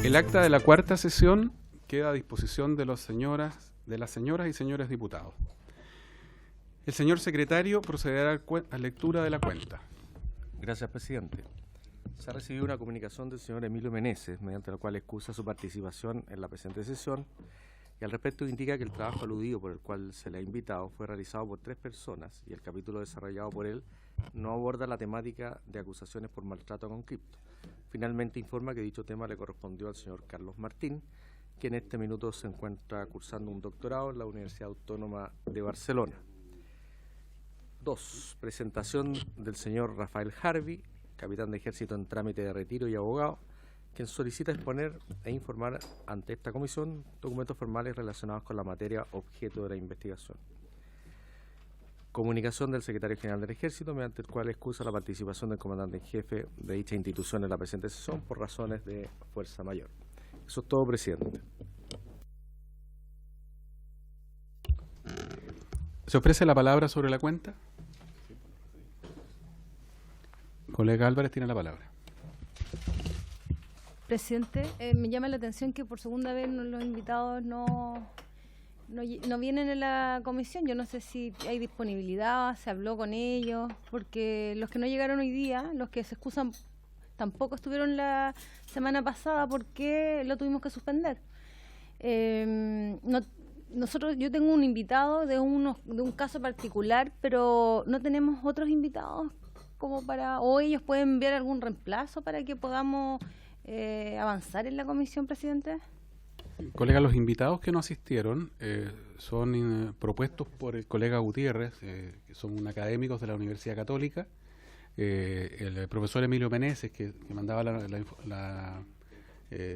El acta de la cuarta sesión queda a disposición de las señoras y señores diputados. El señor secretario procederá a lectura de la cuenta. Gracias, presidente. Se ha recibido una comunicación del señor Emilio Meneses, mediante la cual excusa su participación en la presente sesión, y al respecto indica que el trabajo aludido por el cual se le ha invitado fue realizado por 3 personas y el capítulo desarrollado por él no aborda la temática de acusaciones por maltrato con cripto. Finalmente informa que dicho tema le correspondió al señor Carlos Martín, que en este minuto se encuentra cursando un doctorado en la Universidad Autónoma de Barcelona. 2. Presentación del señor Rafael Harvey, capitán de ejército en trámite de retiro y abogado, quien solicita exponer e informar ante esta comisión documentos formales relacionados con la materia objeto de la investigación. Comunicación del secretario general del Ejército, mediante el cual excusa la participación del comandante en jefe de dicha institución en la presente sesión por razones de fuerza mayor. Eso es todo, presidente. ¿Se ofrece la palabra sobre la cuenta? Colega Álvarez tiene la palabra. Presidente, me llama la atención que por segunda vez los invitados no vienen en la comisión. Yo no sé si hay disponibilidad, se habló con ellos, porque los que no llegaron hoy día, los que se excusan, tampoco estuvieron la semana pasada porque lo tuvimos que suspender. Yo tengo un invitado de un caso particular, pero no tenemos otros invitados como o ellos pueden enviar algún reemplazo para que podamos avanzar en la comisión, presidente. Colega, los invitados que no asistieron son propuestos por el colega Gutiérrez, que son académicos de la Universidad Católica, el profesor Emilio Meneses, que mandaba la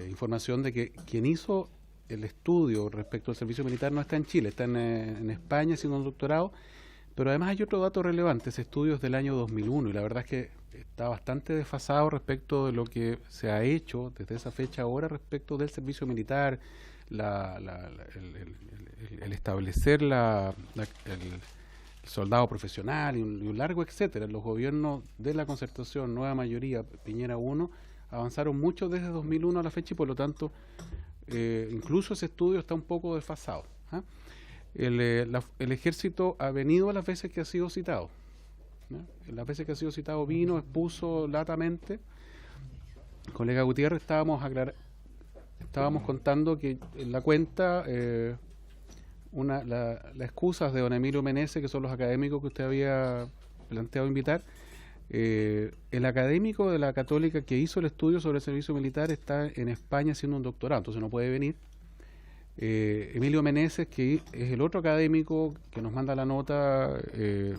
información de que quien hizo el estudio respecto al servicio militar no está en Chile, está en España haciendo un doctorado, pero además hay otro dato relevante, ese estudio es del año 2001 y la verdad es que está bastante desfasado respecto de lo que se ha hecho desde esa fecha ahora respecto del servicio militar, el establecer el soldado profesional y un largo etcétera. Los gobiernos de la Concertación, Nueva Mayoría, Piñera 1, avanzaron mucho desde 2001 a la fecha y por lo tanto incluso ese estudio está un poco desfasado. El ejército ha venido a las veces que ha sido citado. Las veces que ha sido citado vino, expuso latamente. Colega Gutiérrez, estábamos contando que en la cuenta las excusas de don Emilio Meneses, que son los académicos que usted había planteado invitar, el académico de la Católica que hizo el estudio sobre el servicio militar está en España haciendo un doctorado, entonces no puede venir. Emilio Meneses, que es el otro académico que nos manda la nota,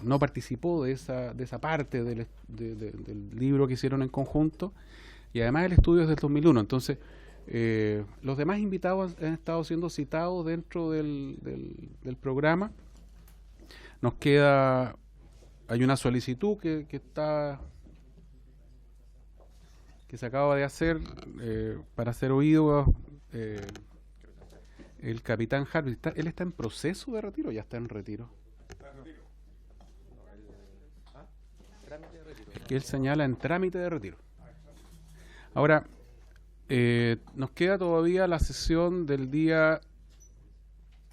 no participó de esa parte del libro que hicieron en conjunto y además el estudio es del 2001, entonces los demás invitados han estado siendo citados dentro del programa. Nos queda, hay una solicitud que se acaba de hacer para ser oído el capitán Harvey. ¿Él está en proceso de retiro o ya está en retiro? Está en retiro. Es que él señala en trámite de retiro. Ahora, nos queda todavía la sesión del día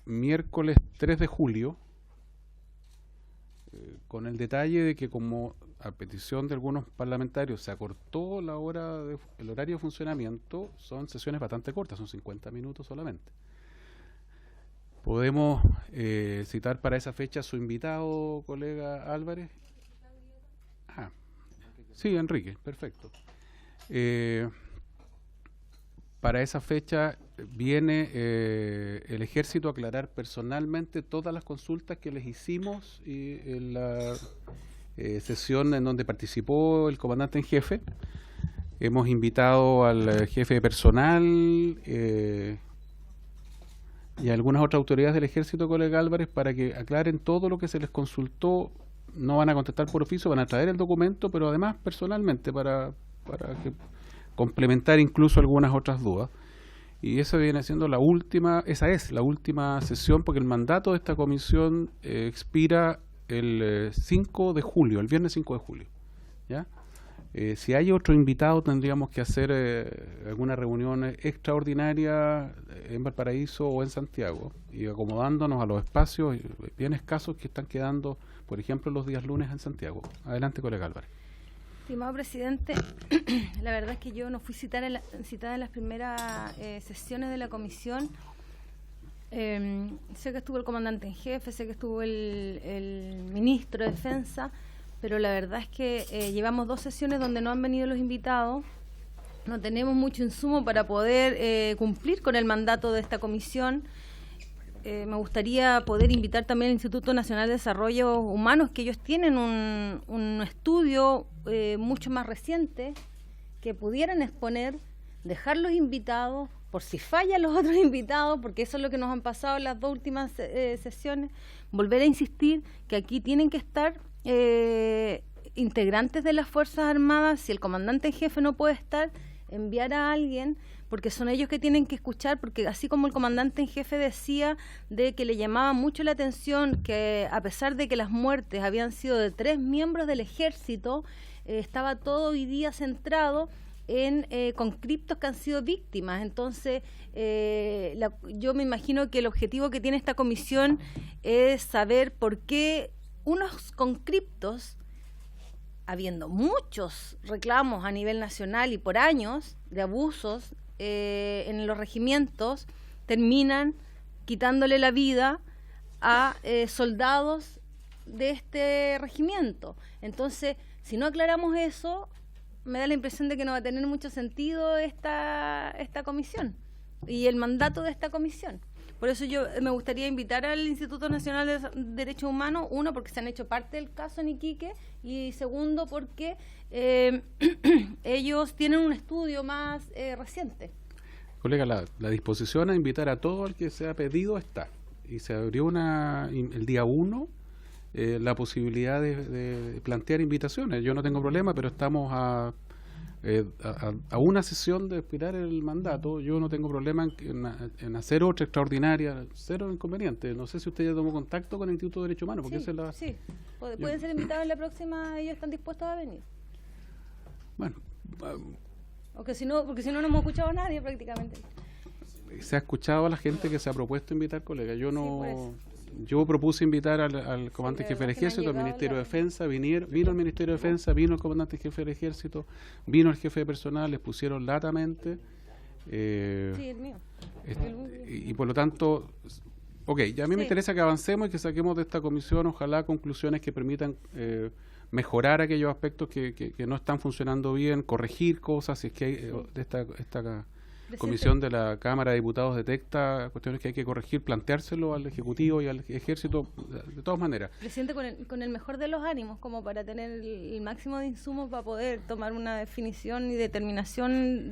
miércoles 3 de julio, con el detalle de que como a petición de algunos parlamentarios se acortó el horario de funcionamiento, son sesiones bastante cortas, son 50 minutos solamente. ¿Podemos citar para esa fecha a su invitado, colega Álvarez? Sí, Enrique, perfecto. Para esa fecha viene el Ejército a aclarar personalmente todas las consultas que les hicimos en la sesión en donde participó el comandante en jefe. Hemos invitado al jefe de personal y algunas otras autoridades del Ejército, colega Álvarez, para que aclaren todo lo que se les consultó. No van a contestar por oficio, van a traer el documento, pero además personalmente para complementar incluso algunas otras dudas. Y esa viene siendo esa es la última sesión, porque el mandato de esta comisión expira el 5 de julio, el viernes 5 de julio. ¿Ya? Si hay otro invitado, tendríamos que hacer alguna reunión extraordinaria en Valparaíso o en Santiago, y acomodándonos a los espacios bien escasos que están quedando, por ejemplo, los días lunes en Santiago. Adelante, colega Álvarez. Estimado presidente, la verdad es que yo no fui citada en las primeras sesiones de la comisión. Sé que estuvo el comandante en jefe, sé que estuvo el ministro de Defensa, pero la verdad es que llevamos 2 sesiones donde no han venido los invitados. No tenemos mucho insumo para poder cumplir con el mandato de esta comisión. Me gustaría poder invitar también al Instituto Nacional de Desarrollo Humano, que ellos tienen un estudio mucho más reciente que pudieran exponer, dejarlos invitados, por si fallan los otros invitados, porque eso es lo que nos han pasado en las 2 últimas sesiones. Volver a insistir que aquí tienen que estar integrantes de las Fuerzas Armadas. Si el comandante en jefe no puede estar, enviar a alguien, porque son ellos que tienen que escuchar, porque así como el comandante en jefe decía de que le llamaba mucho la atención que a pesar de que las muertes habían sido de 3 miembros del ejército, estaba todo hoy día centrado en conscriptos que han sido víctimas. Entonces yo me imagino que el objetivo que tiene esta comisión es saber por qué unos conscriptos, habiendo muchos reclamos a nivel nacional y por años de abusos en los regimientos, terminan quitándole la vida a soldados de este regimiento. Entonces, si no aclaramos eso, me da la impresión de que no va a tener mucho sentido esta comisión y el mandato de esta comisión. Por eso yo me gustaría invitar al Instituto Nacional de Derechos Humanos, 1, porque se han hecho parte del caso en Iquique, y 2, porque ellos tienen un estudio más reciente. Colega, la disposición a invitar a todo el que se ha pedido está. Y se abrió el día 1 la posibilidad de plantear invitaciones. Yo no tengo problema, pero estamos a una sesión de expirar el mandato. Yo no tengo problema en hacer otra extraordinaria, 0 inconveniente. No sé si usted ya tomó contacto con el Instituto de Derechos Humanos, porque sí, pueden ser invitados en la próxima, ellos están dispuestos a venir. Bueno, porque si no hemos escuchado a nadie prácticamente. Se ha escuchado a la gente que se ha propuesto invitar, colega. Yo propuse invitar al comandante jefe del ejército, al Ministerio de Defensa, vino el Ministerio de Defensa, vino el comandante jefe del ejército, vino el jefe de personal, les pusieron latamente. Sí, el mío. Y por lo tanto, ya a mí me interesa que avancemos y que saquemos de esta comisión, ojalá, conclusiones que permitan mejorar aquellos aspectos que no están funcionando bien, corregir cosas, si es que hay de esta comisión de la Cámara de Diputados detecta cuestiones que hay que corregir, planteárselo al Ejecutivo y al Ejército de todas maneras. Presidente, con el mejor de los ánimos, como para tener el máximo de insumos para poder tomar una definición y determinación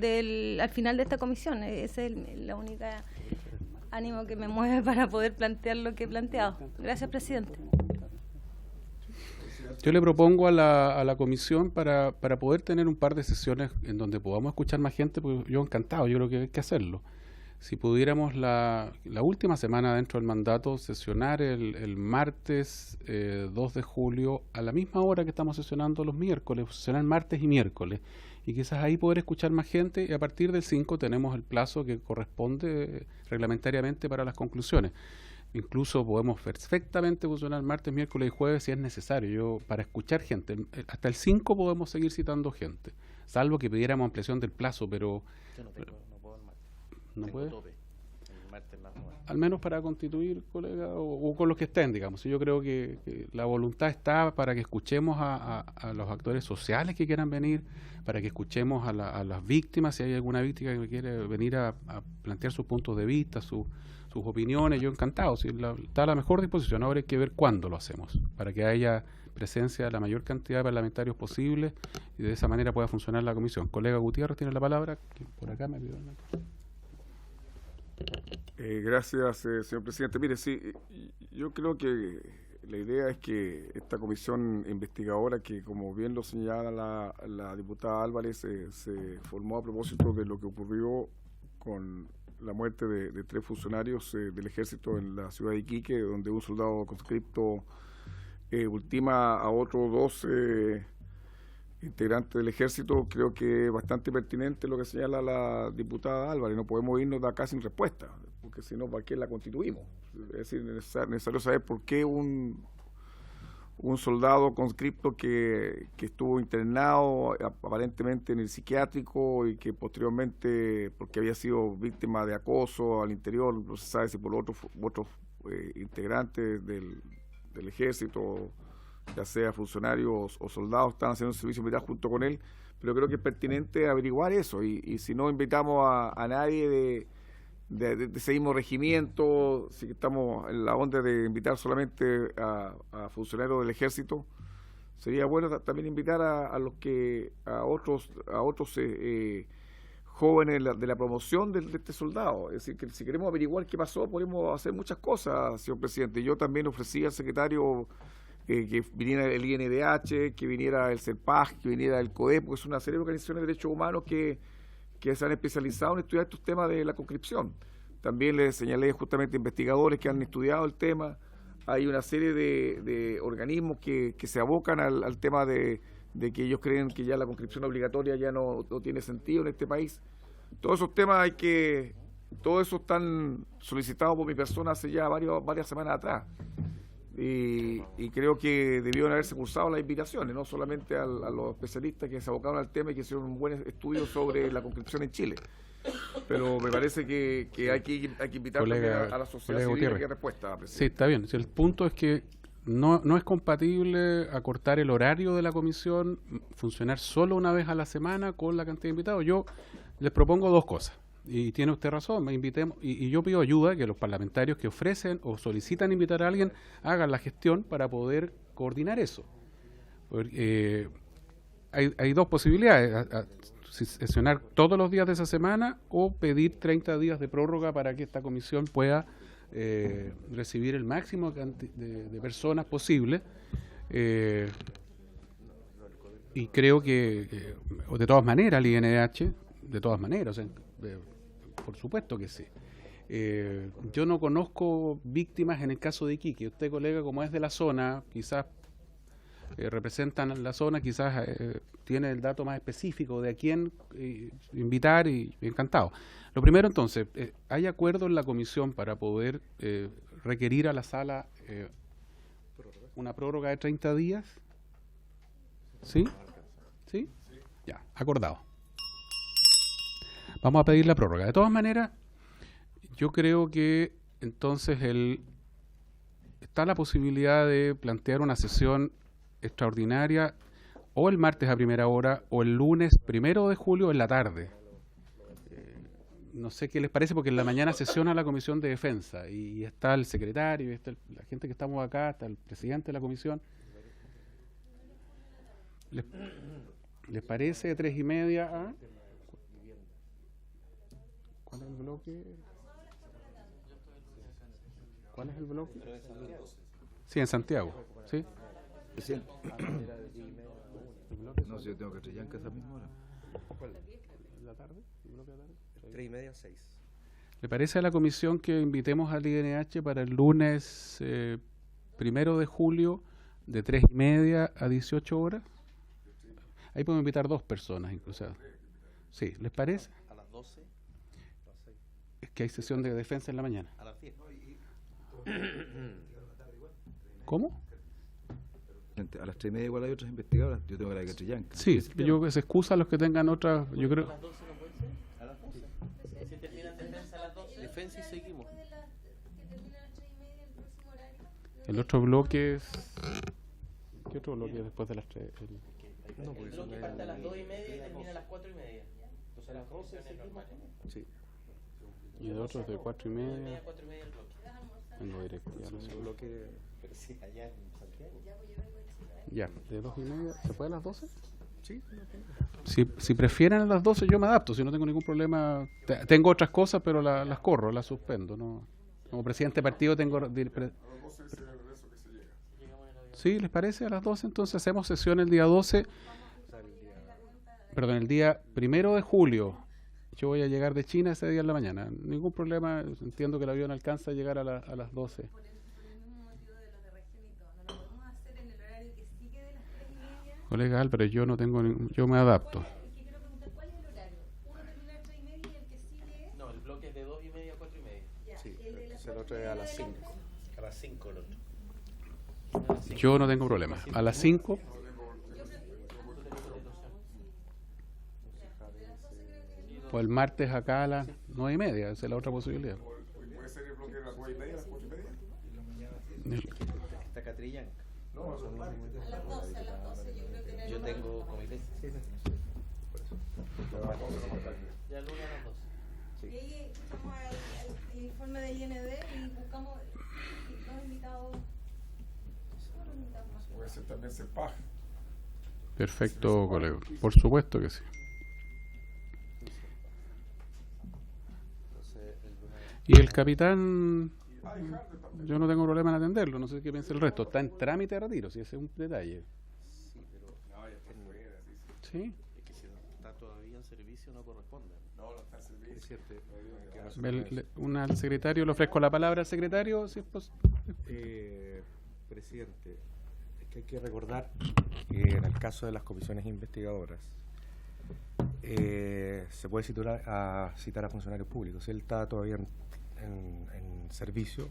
al final de esta comisión. Ese es la única ánimo que me mueve para poder plantear lo que he planteado. Gracias, presidente. Yo le propongo a la comisión para poder tener un par de sesiones en donde podamos escuchar más gente, pues yo encantado, yo creo que hay que hacerlo. Si pudiéramos la última semana dentro del mandato sesionar el martes 2 de julio a la misma hora que estamos sesionando los miércoles, sesionar martes y miércoles, y quizás ahí poder escuchar más gente, y a partir del 5 tenemos el plazo que corresponde reglamentariamente para las conclusiones. Incluso podemos perfectamente funcionar martes, miércoles y jueves si es necesario, para escuchar gente. Hasta el 5 podemos seguir citando gente, salvo que pidiéramos ampliación del plazo, pero... Yo no puedo el martes. ¿No puede? Tope. El martes las 9. Al menos para constituir, colega, o con los que estén, digamos. Yo creo que la voluntad está para que escuchemos a los actores sociales que quieran venir, para que escuchemos a las víctimas, si hay alguna víctima que quiere venir a plantear sus puntos de vista, sus opiniones. Yo encantado, está a la mejor disposición. Ahora hay que ver cuándo lo hacemos, para que haya presencia de la mayor cantidad de parlamentarios posible y de esa manera pueda funcionar la comisión. Colega Gutiérrez tiene la palabra, que por acá me pidió. Gracias, señor presidente. Mire, sí, yo creo que la idea es que esta comisión investigadora, que como bien lo señala la diputada Álvarez, se formó a propósito de lo que ocurrió con la muerte de 3 funcionarios del ejército en la ciudad de Iquique, donde un soldado conscripto ultima a otros 2 integrante del Ejército, creo que es bastante pertinente lo que señala la diputada Álvarez. No podemos irnos de acá sin respuesta, porque si no, ¿para qué la constituimos? Es decir, es necesario saber por qué un soldado conscripto que estuvo internado aparentemente en el psiquiátrico y que posteriormente, porque había sido víctima de acoso al interior, no se sabe si por otros integrantes del Ejército, ya sea funcionarios o soldados, están haciendo servicio militar junto con él, pero creo que es pertinente averiguar eso, y si no invitamos a nadie de ese mismo regimiento, si estamos en la onda de invitar solamente a funcionarios del Ejército, sería bueno también invitar a otros jóvenes de la promoción de este soldado. Es decir, que si queremos averiguar qué pasó, podemos hacer muchas cosas, señor presidente. Yo también ofrecí al secretario que viniera el INDH, que viniera el CERPAG, que viniera el CODEP, porque es una serie de organizaciones de derechos humanos que se han especializado en estudiar estos temas de la conscripción. También les señalé justamente investigadores que han estudiado el tema. Hay una serie de organismos que se abocan al tema de que ellos creen que ya la conscripción obligatoria ya no tiene sentido en este país. Todos esos temas todos esos están solicitados por mi persona hace ya varias semanas atrás. Y creo que debieron haberse cursado las invitaciones, no solamente a los especialistas que se abocaron al tema y que hicieron un buen estudio sobre la conscripción en Chile. Pero me parece que hay que invitar a la sociedad civil a que respuesta. Sí, está bien. Si el punto es que no es compatible acortar el horario de la comisión, funcionar solo una vez a la semana con la cantidad de invitados. Yo les propongo dos cosas. Y tiene usted razón, y yo pido ayuda, que los parlamentarios que ofrecen o solicitan invitar a alguien hagan la gestión para poder coordinar eso. Porque, hay dos posibilidades, sesionar todos los días de esa semana o pedir 30 días de prórroga para que esta comisión pueda recibir el máximo de personas posible. Y creo que, de todas maneras, el INDH, de todas maneras, o sea, por supuesto que sí. Yo no conozco víctimas en el caso de Iquique. Usted, colega, como es de la zona, quizás representan la zona, quizás tiene el dato más específico de a quién invitar, y encantado. Lo primero, entonces, ¿hay acuerdo en la comisión para poder requerir a la sala una prórroga de 30 días? ¿Sí? ¿Sí? Ya, acordado. Vamos a pedir la prórroga. De todas maneras, yo creo que entonces está la posibilidad de plantear una sesión extraordinaria o el martes a primera hora o el lunes 1 de julio en la tarde. No sé qué les parece, porque en la mañana sesiona la Comisión de Defensa y está el secretario, y está la gente que estamos acá, está el presidente de la comisión. ¿Les parece 3:30 a...? ¿Cuál es el bloque? ¿Cuál es el bloque? Sí, en Santiago. ¿Sí? Presidente. No, si yo tengo que Catrillanca a esa misma hora. ¿Cuál? ¿La tarde? ¿El bloque de la tarde? 3:30 a 6. ¿Le parece a la comisión que invitemos al INH para el lunes 1 de julio de 3:30 a 18 horas? Ahí podemos invitar 2 personas incluso. Sí, ¿les parece? A las 12. Es que hay sesión de defensa en la mañana. A las 10. ¿Cómo? A las 3:30 igual hay otras investigadoras. Yo tengo la de Catrillanca. Sí, yo se excusa a los que tengan otras, yo creo. ¿A las 12 no puede ser? ¿A las 12? Si terminan defensa a las 12. Defensa y seguimos. El otro bloque es... ¿Qué otro bloque después de las 3? No, porque eso parte a las 2:30 y termina a las 4:30. Entonces a las 12 seguimos. Sí. Y el otro es de 4:30. 4:30 el bloque. Tengo directiva, no sé. Bloque, pero sí, allá en Santiago. Ya, de 2:30. ¿Se puede a las 12? Sí. Si prefieren a las 12 yo me adapto, si no tengo ningún problema. Tengo otras cosas, pero las corro, las suspendo. No, como presidente de partido tengo... ¿Sí? ¿Les parece? A las 12 entonces hacemos sesión el día 12. Perdón, el día 1 de julio. Yo voy a llegar de China ese día en la mañana. Ningún problema, entiendo que el avión alcanza a llegar a las 12. Colega Álvarez, yo no tengo, yo me adapto. No, el bloque es de 2:30 a 4:30. Sí, el otro es a las 5. A las 5 el otro. Yo no tengo problema. A las 5. Pues el martes acá a las 9:30, esa es la otra posibilidad. ¿Puede ser el bloque de las 9:30, a las 4:30? Está Catrillan. No, son las 12, yo tengo comité. Ya lunes a las 12. Y ahí escuchamos el informe del IND y buscamos los invitados. Puede ser también CEPAG. Perfecto, colega. Por supuesto que sí. Y el capitán, yo no tengo problema en atenderlo, no sé qué piensa el resto. Está en trámite de retiro, si ese es un detalle. Sí, pero Sí. es que si no está todavía en servicio no corresponde. No, no está en servicio. Es cierto. Al secretario, le ofrezco la palabra al secretario, si es Presidente, es que hay que recordar que en el caso de las comisiones investigadoras se puede citar a funcionarios públicos. Si él está todavía en servicio,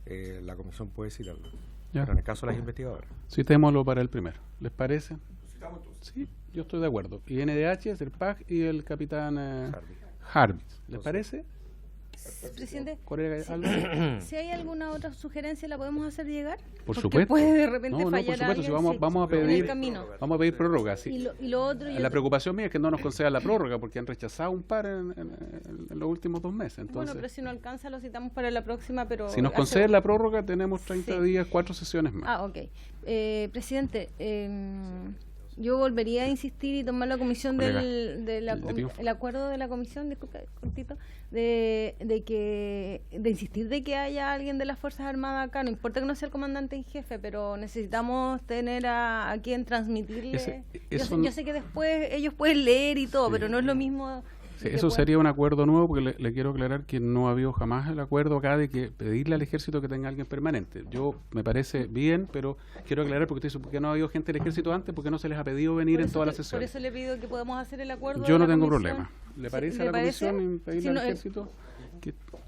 la comisión puede citarlo. Ya. Pero en el caso de las investigadoras. Citémoslo para el primero, ¿les parece? ¿Lo citamos entonces? Sí, yo estoy de acuerdo. INDH, CERPAG y el capitán Harvey. Harvey. ¿Les Entonces, parece? Presidente, Colega Álvarez. si hay alguna otra sugerencia, ¿la podemos hacer llegar? Por Porque supuesto. puede de repente No, fallar por supuesto, si alguien, vamos a en el pedir camino. vamos a pedir prórroga, sí. Y lo otro, La preocupación mía es que no nos conceda la prórroga porque han rechazado un par en los últimos 2 meses. bueno, Entonces, pero si no alcanza, lo citamos para la próxima, pero... si nos conceden la prórroga, tenemos 30 días, 4 sesiones más. Ah, ok. Presidente, yo volvería a insistir y tomar la comisión Colega, el acuerdo de la comisión, disculpa, cortito, de insistir de que haya alguien de las Fuerzas Armadas acá, no importa que no sea el comandante en jefe, pero necesitamos tener a quien transmitirle. Yo sé que después ellos pueden leer y todo, Sí. pero no es lo mismo. Sí, que eso puedan- sería un acuerdo nuevo porque le quiero aclarar que no ha habido jamás el acuerdo acá de que pedirle al ejército que tenga alguien permanente. Yo me parece bien, pero quiero aclarar porque usted dice, ¿por qué no ha habido gente del ejército antes? Porque no se les ha pedido venir Por en eso todas las Por sesiones. eso le pido que podamos hacer el acuerdo. Yo de no la tengo comisión. problema. ¿Le Sí, parece a ¿le la parece? comisión en pedirle Si al no, ejército?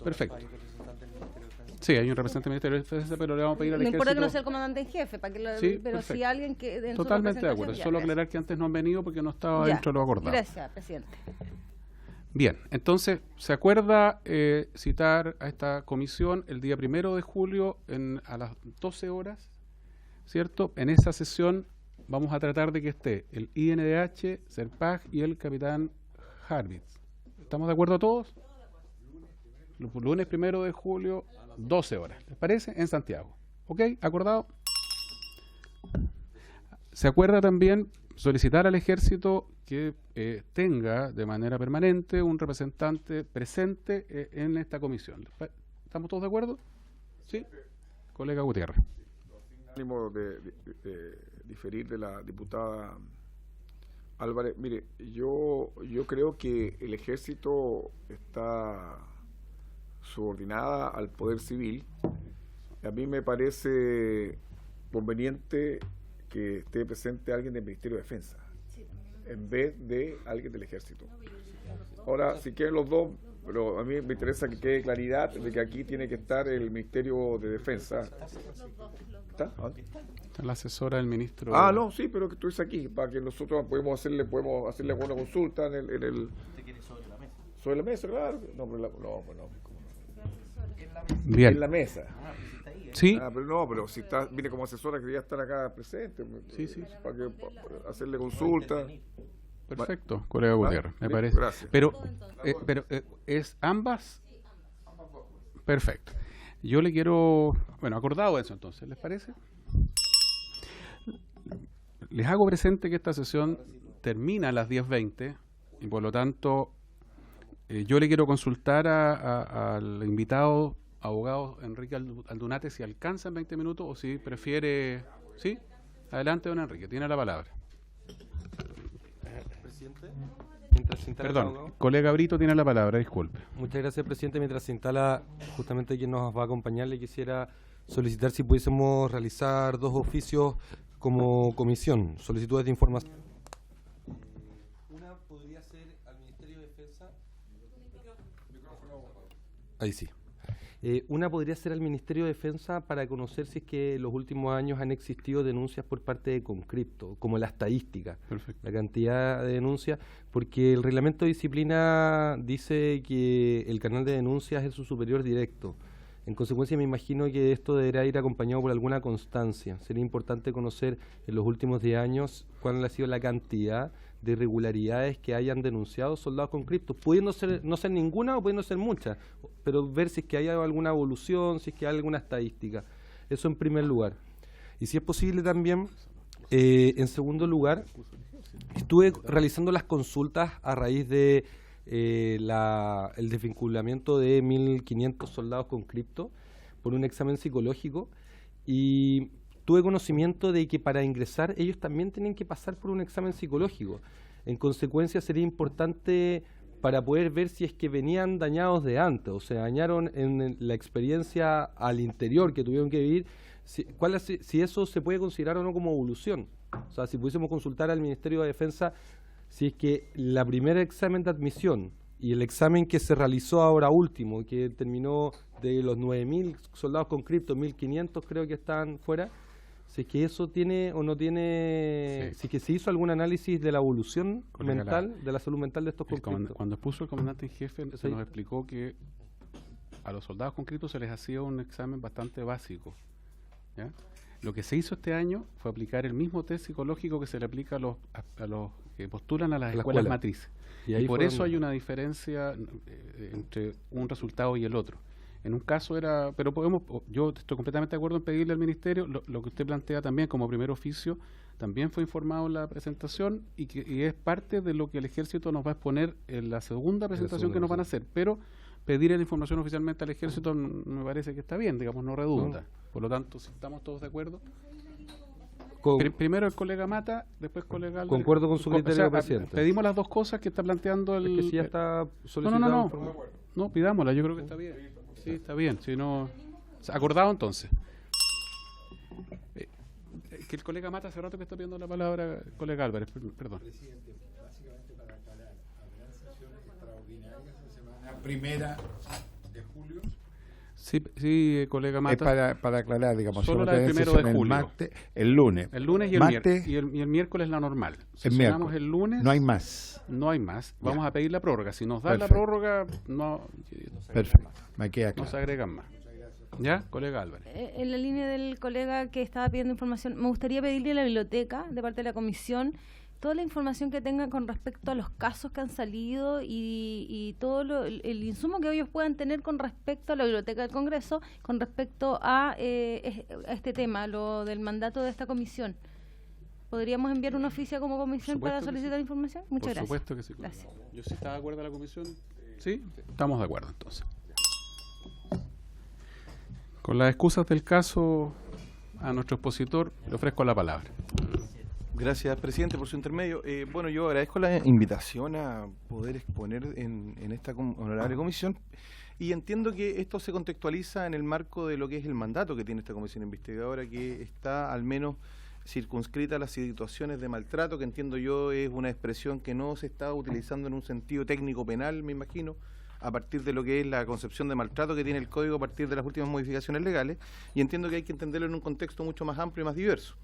Perfecto. Sí, hay un representante del Ministerio de Defensa, pero le vamos a pedir al No ejército. importa que no sea el comandante en jefe, para que Sí, pero perfecto. si alguien que en su Totalmente de representación, acuerdo. ya, Solo gracias. aclarar que antes no han venido porque no estaba Ya, dentro de lo acordado. Gracias, presidente. Bien, entonces se acuerda citar a esta comisión el día 1 de julio a las 12 horas, ¿cierto? En esa sesión vamos a tratar de que esté el INDH, CERPAG y el capitán Harvitz. ¿Estamos de acuerdo todos? Lunes 1 de julio, 12 horas. ¿Les parece? En Santiago. ¿Ok? ¿Acordado? Se acuerda también solicitar al ejército que tenga de manera permanente un representante presente en esta comisión. ¿Estamos todos de acuerdo? ¿Sí? Colega Gutiérrez. Ánimo de diferir de la diputada Álvarez. Mire, yo creo que el ejército está subordinada al poder civil. A mí me parece conveniente que esté presente alguien del Ministerio de Defensa en vez de alguien del ejército. Ahora, si quieren los dos, pero a mí me interesa que quede claridad de que aquí tiene que estar el Ministerio de Defensa. ¿Está? ¿Ah? Está la asesora del ministro. Ah, no, sí, pero que tú dices aquí, para que nosotros podemos hacerle alguna consulta en el ¿Usted quiere sobre la mesa? sobre la mesa, claro. No, pero no, pues no. ¿Cómo no? Bien. En la mesa. Sí, Ah, pero no, pero si está, viene como asesora que ya estar acá presente. Sí. Para hacerle consulta. perfecto, colega Gutiérrez, me bien, parece. gracias. Pero ¿es ambas? Perfecto. Yo le quiero, bueno, acordado eso entonces, ¿les parece? Les hago presente que esta sesión termina a las 10:20 y por lo tanto yo le quiero consultar al invitado abogado Enrique Aldunate si alcanza en 20 minutos o si prefiere... ¿Sí? Adelante, don Enrique, tiene la palabra. Presidente, mientras se instala el Perdón, abogado. colega Brito tiene la palabra, disculpe. Muchas gracias, presidente. Mientras se instala justamente quien nos va a acompañar, le quisiera solicitar si pudiésemos realizar 2 oficios como comisión, solicitudes de información. Una podría ser al Ministerio de Defensa. Ahí sí. Una podría ser al Ministerio de Defensa para conocer si es que en los últimos años han existido denuncias por parte de Conscripto, como la estadística, Perfecto. la cantidad de denuncias, porque el reglamento de disciplina dice que el canal de denuncias es su superior directo. En consecuencia, me imagino que esto deberá ir acompañado por alguna constancia. Sería importante conocer en los últimos 10 años cuál ha sido la cantidad de irregularidades que hayan denunciado soldados conscriptos, pudiendo ser, no ser ninguna o pudiendo ser muchas, pero ver si es que hay alguna evolución, si es que hay alguna estadística. Eso en primer lugar. Y si es posible también, en segundo lugar, estuve realizando las consultas a raíz de el desvinculamiento de 1.500 soldados conscriptos por un examen psicológico, y tuve conocimiento de que para ingresar ellos también tienen que pasar por un examen psicológico. En consecuencia, sería importante para poder ver si es que venían dañados de antes, o se dañaron en la experiencia al interior que tuvieron que vivir, si eso se puede considerar o no como evolución. O sea, si pudiésemos consultar al Ministerio de Defensa si es que la primera examen de admisión y el examen que se realizó ahora último, que terminó de los 9.000 soldados conscriptos, 1.500 creo que están fuera, si es que eso tiene o no tiene, si es que se hizo algún análisis de la evolución mental, de la salud mental de estos conscriptos. Cuando expuso el comandante en jefe, se nos explicó que a los soldados conscriptos se les hacía un examen bastante básico, ¿ya? Lo que se hizo este año fue aplicar el mismo test psicológico que se le aplica a los que postulan a las escuelas matrices. Y por eso hay una diferencia entre un resultado y el otro. En un caso era, pero yo estoy completamente de acuerdo en pedirle al Ministerio, lo que usted plantea también como primer oficio, también fue informado en la presentación y es parte de lo que el Ejército nos va a exponer en la segunda presentación que nos van a hacer, pero pedir la información oficialmente al Ejército me parece que está bien, digamos, no redunda. Por lo tanto, si estamos todos de acuerdo, primero el colega Mata, después colega Álvarez. Concuerdo con su criterio, presidente. Pedimos las dos cosas que está planteando el... Es que si ya está solicitado... No, pidámosla, yo creo que está bien. Sí, está bien, si no... Acordado entonces. Que el colega Mata hace rato que está pidiendo la palabra, colega Álvarez, perdón. Presidente, básicamente para aclarar, ¿habrán sesiones extraordinarias la semana primera de julio? Sí, colega Mata. Para aclarar, digamos, solo la del 1 de julio. El lunes. El lunes y el miércoles. Y el miércoles la normal. Sesionamos el lunes. No hay más. No hay más. Vamos a pedir la prórroga. Si nos da Perfecto. la prórroga, no. Perfecto. Me queda claro. No se agregan más. ¿Ya? Colega Álvarez. En la línea del colega que estaba pidiendo información, me gustaría pedirle a la biblioteca, de parte de la comisión, toda la información que tenga con respecto a los casos que han salido y todo el insumo que ellos puedan tener con respecto a la biblioteca del Congreso, con respecto a este tema, lo del mandato de esta comisión. ¿Podríamos enviar un oficio como comisión para solicitar información? Muchas gracias. Por supuesto que sí. Gracias. Yo sí estaba de acuerdo a la comisión. Sí, estamos de acuerdo entonces. Con las excusas del caso, a nuestro expositor le ofrezco la palabra. Gracias, presidente, por su intermedio. Bueno, yo agradezco la invitación a poder exponer en esta honorable comisión y entiendo que esto se contextualiza en el marco de lo que es el mandato que tiene esta comisión investigadora, que está al menos circunscrita a las situaciones de maltrato, que entiendo yo es una expresión que no se está utilizando en un sentido técnico penal, me imagino, a partir de lo que es la concepción de maltrato que tiene el Código a partir de las últimas modificaciones legales, y entiendo que hay que entenderlo en un contexto mucho más amplio y más diverso.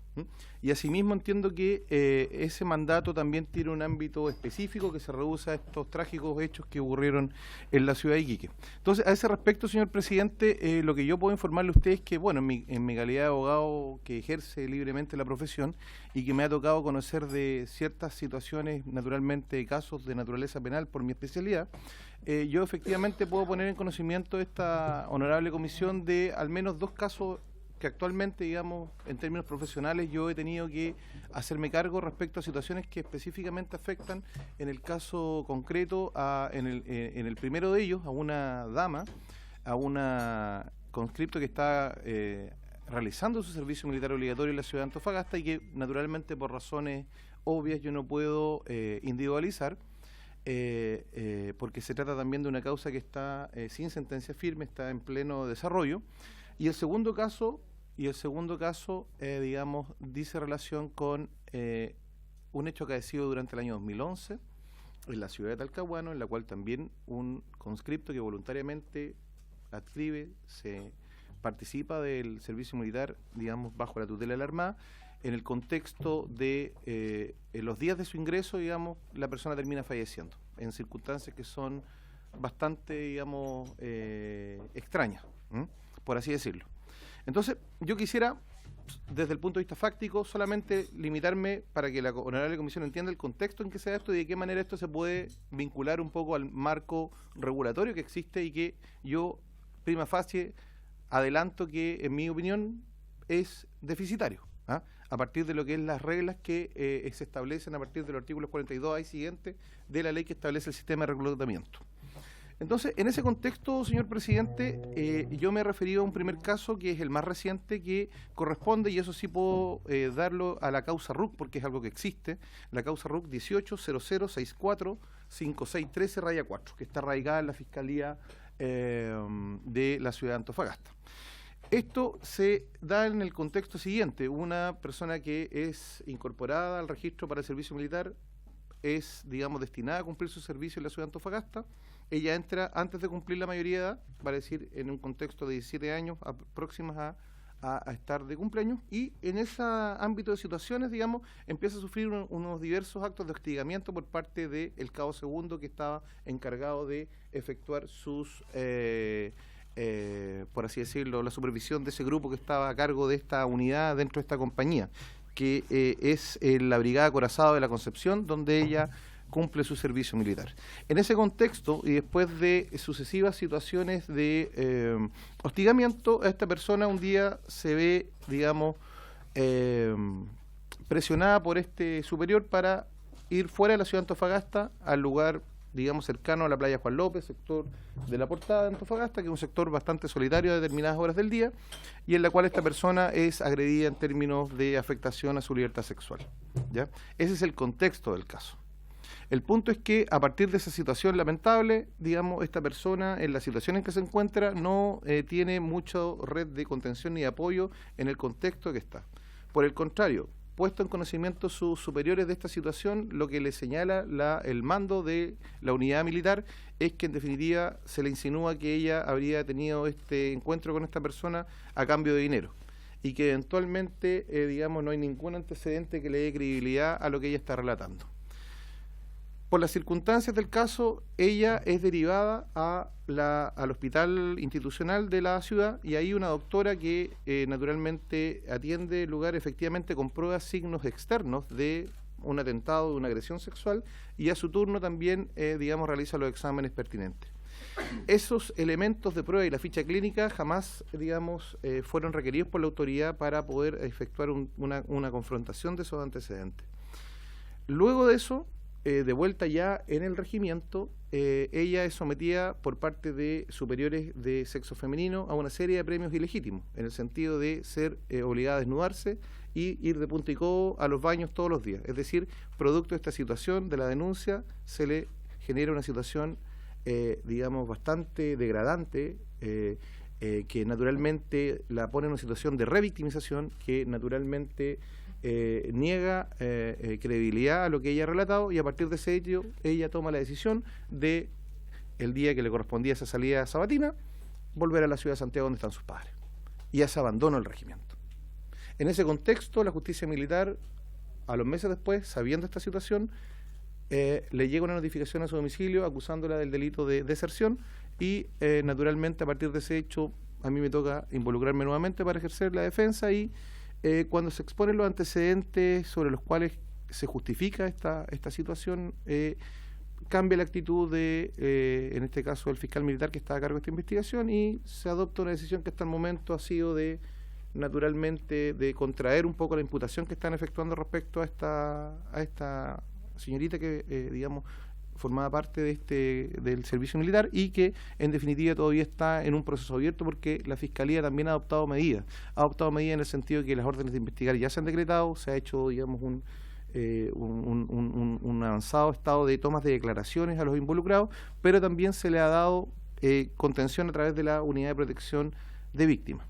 Y asimismo entiendo que ese mandato también tiene un ámbito específico que se reduce a estos trágicos hechos que ocurrieron en la ciudad de Iquique. Entonces, a ese respecto, señor presidente, lo que yo puedo informarle a usted es que, bueno, en mi calidad de abogado que ejerce libremente la profesión y que me ha tocado conocer de ciertas situaciones, naturalmente casos de naturaleza penal por mi especialidad, yo efectivamente puedo poner en conocimiento de esta honorable comisión de al menos 2 casos que actualmente, digamos, en términos profesionales, yo he tenido que hacerme cargo respecto a situaciones que específicamente afectan, en el caso concreto, en el primero de ellos, a una dama, a una conscripto que está realizando su servicio militar obligatorio en la ciudad de Antofagasta y que, naturalmente, por razones obvias, yo no puedo individualizar, porque se trata también de una causa que está sin sentencia firme, está en pleno desarrollo. Y el segundo caso y el segundo caso, digamos, dice relación con un hecho acaecido durante el año 2011 en la ciudad de Talcahuano, en la cual también un conscripto que voluntariamente adscribe, se participa del servicio militar, digamos, bajo la tutela de la Armada. En el contexto de en los días de su ingreso, digamos, la persona termina falleciendo, en circunstancias que son bastante, digamos, extrañas, por así decirlo. Entonces, yo quisiera, desde el punto de vista fáctico, solamente limitarme para que la honorable comisión entienda el contexto en que se da esto y de qué manera esto se puede vincular un poco al marco regulatorio que existe y que yo, prima facie, adelanto que, en mi opinión, es deficitario, a partir de lo que es las reglas que se establecen a partir del artículo 42A y siguiente de la ley que establece el sistema de reclutamiento. Entonces, en ese contexto, señor presidente, yo me he referido a un primer caso que es el más reciente, que corresponde, y eso sí puedo darlo a la causa RUC, porque es algo que existe, la causa RUC 18-0064-5613-4, que está arraigada en la Fiscalía de la ciudad de Antofagasta. Esto se da en el contexto siguiente: una persona que es incorporada al registro para el servicio militar es, digamos, destinada a cumplir su servicio en la ciudad de Antofagasta. Ella entra antes de cumplir la mayoría de edad, vale decir, en un contexto de 17 años próximas a estar de cumpleaños, y en ese ámbito de situaciones, digamos, empieza a sufrir unos diversos actos de hostigamiento por parte del cabo segundo, que estaba encargado de efectuar sus, por así decirlo, la supervisión de ese grupo que estaba a cargo de esta unidad dentro de esta compañía, que es la Brigada Acorazado de la Concepción, donde ella cumple su servicio militar. En ese contexto, y después de sucesivas situaciones de hostigamiento, a esta persona un día se ve, digamos, presionada por este superior para ir fuera de la ciudad de Antofagasta al lugar, digamos, cercano a la playa Juan López, sector de la Portada de Antofagasta, que es un sector bastante solitario a determinadas horas del día, y en la cual esta persona es agredida en términos de afectación a su libertad sexual, ¿ya? Ese es el contexto del caso. El punto es que, a partir de esa situación lamentable, digamos, esta persona, en la situación en que se encuentra, no tiene mucha red de contención ni de apoyo en el contexto que está. Por el contrario, puesto en conocimiento sus superiores de esta situación, lo que le señala el mando de la unidad militar es que, en definitiva, se le insinúa que ella habría tenido este encuentro con esta persona a cambio de dinero, y que eventualmente, digamos, no hay ningún antecedente que le dé credibilidad a lo que ella está relatando. Por las circunstancias del caso, ella es derivada al hospital institucional de la ciudad, y ahí una doctora que naturalmente atiende el lugar efectivamente comprueba signos externos de un atentado, de una agresión sexual, y a su turno también, digamos, realiza los exámenes pertinentes. Esos elementos de prueba y la ficha clínica jamás, digamos, fueron requeridos por la autoridad para poder efectuar una confrontación de esos antecedentes. Luego de eso, de vuelta ya en el regimiento, ella es sometida por parte de superiores de sexo femenino a una serie de premios ilegítimos, en el sentido de ser obligada a desnudarse y ir de punta y codo a los baños todos los días. Es decir, producto de esta situación, de la denuncia, se le genera una situación, digamos, bastante degradante, que naturalmente la pone en una situación de revictimización, que naturalmente niega credibilidad a lo que ella ha relatado, y a partir de ese hecho ella toma la decisión de, el día que le correspondía esa salida sabatina, volver a la ciudad de Santiago donde están sus padres, y hace abandono del regimiento. En ese contexto, la justicia militar, a los meses después, sabiendo esta situación, le llega una notificación a su domicilio acusándola del delito de deserción, y naturalmente, a partir de ese hecho, a mí me toca involucrarme nuevamente para ejercer la defensa, y cuando se exponen los antecedentes sobre los cuales se justifica esta situación, cambia la actitud en este caso, del fiscal militar que está a cargo de esta investigación, y se adopta una decisión que hasta el momento ha sido naturalmente, de contraer un poco la imputación que están efectuando respecto a esta señorita que, digamos, formaba parte del servicio militar, y que en definitiva todavía está en un proceso abierto, porque la Fiscalía también ha adoptado medidas en el sentido de que las órdenes de investigar ya se han decretado, se ha hecho, digamos, un avanzado estado de tomas de declaraciones a los involucrados, pero también se le ha dado contención a través de la Unidad de Protección de Víctimas.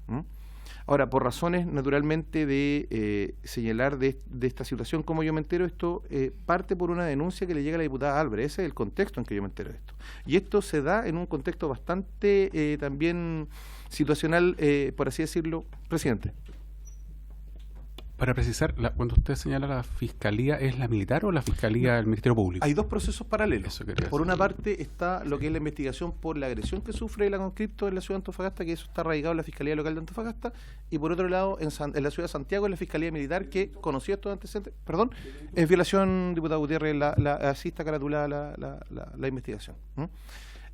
Ahora, por razones naturalmente de señalar de esta situación, como yo me entero, esto parte por una denuncia que le llega a la diputada Álvarez. Ese es el contexto en que yo me entero de esto. Y esto se da en un contexto bastante también situacional, por así decirlo. Presidente. Para precisar, cuando usted señala la fiscalía, ¿es la militar o la fiscalía del Ministerio Público? Hay dos procesos paralelos. Eso quería Por decir. una parte está lo que es la investigación por la agresión que sufre la conscripto en la ciudad de Antofagasta, que eso está radicado en la Fiscalía Local de Antofagasta, y por otro lado en la ciudad de Santiago, en la Fiscalía Militar, que conocía estos antecedentes, es violación, diputado Gutiérrez, así está caratulada la investigación.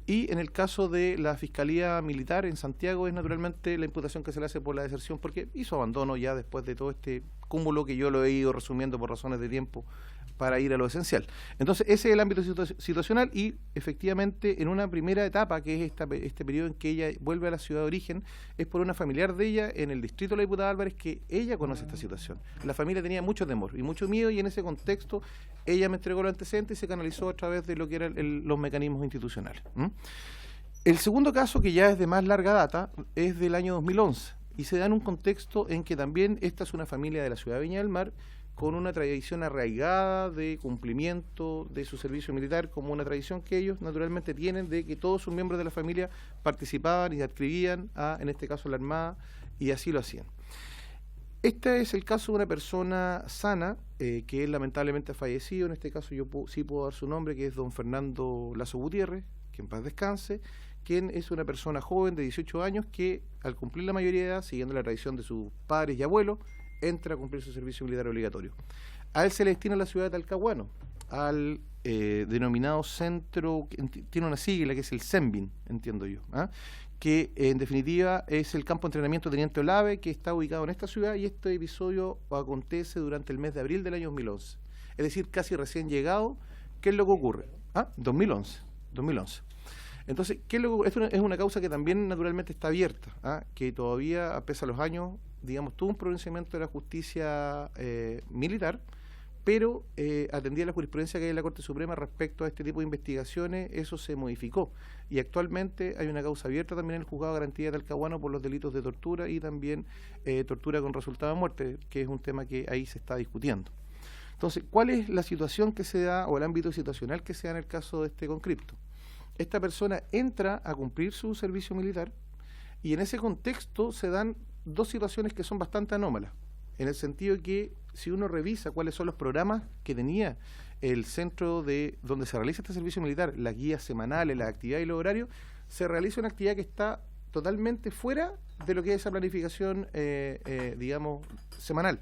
Y en el caso de la Fiscalía Militar en Santiago es naturalmente la imputación que se le hace por la deserción, porque hizo abandono ya después de todo este cúmulo que yo lo he ido resumiendo por razones de tiempo para ir a lo esencial. Entonces ese es el ámbito situacional y efectivamente en una primera etapa, que es este periodo en que ella vuelve a la ciudad de origen, es por una familiar de ella en el distrito de la diputada Álvarez que ella conoce esta situación. La familia tenía mucho temor y mucho miedo y en ese contexto ella me entregó los antecedentes y se canalizó a través de lo que eran los mecanismos institucionales. El segundo caso, que ya es de más larga data, es del año 2011 y se da en un contexto en que también esta es una familia de la ciudad de Viña del Mar con una tradición arraigada de cumplimiento de su servicio militar, como una tradición que ellos naturalmente tienen de que todos sus miembros de la familia participaban y adscribían a, en este caso, la Armada, y así lo hacían. Este es el caso de una persona sana, que lamentablemente ha fallecido. En este caso yo sí puedo dar su nombre, que es don Fernando Lazo Gutiérrez, que en paz descanse, quien es una persona joven de 18 años que al cumplir la mayoría de edad, siguiendo la tradición de sus padres y abuelos, entra a cumplir su servicio militar obligatorio. A él se le destina la ciudad de Talcahuano, al denominado centro, tiene una sigla que es el CENVIN, entiendo yo, que en definitiva es el campo de entrenamiento Teniente Olave, que está ubicado en esta ciudad, y este episodio acontece durante el mes de abril del año 2011. Es decir, casi recién llegado. ¿Qué es lo que ocurre? 2011. Entonces, esto es una causa que también naturalmente está abierta, que todavía, a pesar de los años, digamos, tuvo un pronunciamiento de la justicia militar, pero atendía la jurisprudencia que hay en la Corte Suprema respecto a este tipo de investigaciones. Eso se modificó y actualmente hay una causa abierta también en el Juzgado de Garantía de Talcahuano por los delitos de tortura y también tortura con resultado de muerte, que es un tema que ahí se está discutiendo. Entonces, ¿cuál es la situación que se da o el ámbito situacional que se da en el caso de este conscripto? Esta persona entra a cumplir su servicio militar y en ese contexto se dan dos situaciones que son bastante anómalas, en el sentido de que si uno revisa cuáles son los programas que tenía el centro de donde se realiza este servicio militar, las guías semanales, las actividades y los horarios, se realiza una actividad que está totalmente fuera de lo que es esa planificación, digamos, semanal,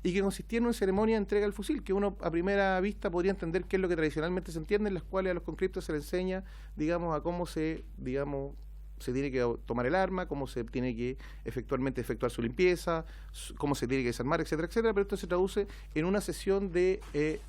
y que consistía en una ceremonia de entrega del fusil, que uno a primera vista podría entender que es lo que tradicionalmente se entiende, en las cuales a los conscriptos se les enseña, digamos, a cómo se tiene que tomar el arma, cómo se tiene que efectuar su limpieza, cómo se tiene que desarmar, etcétera, etcétera, pero esto se traduce en una sesión de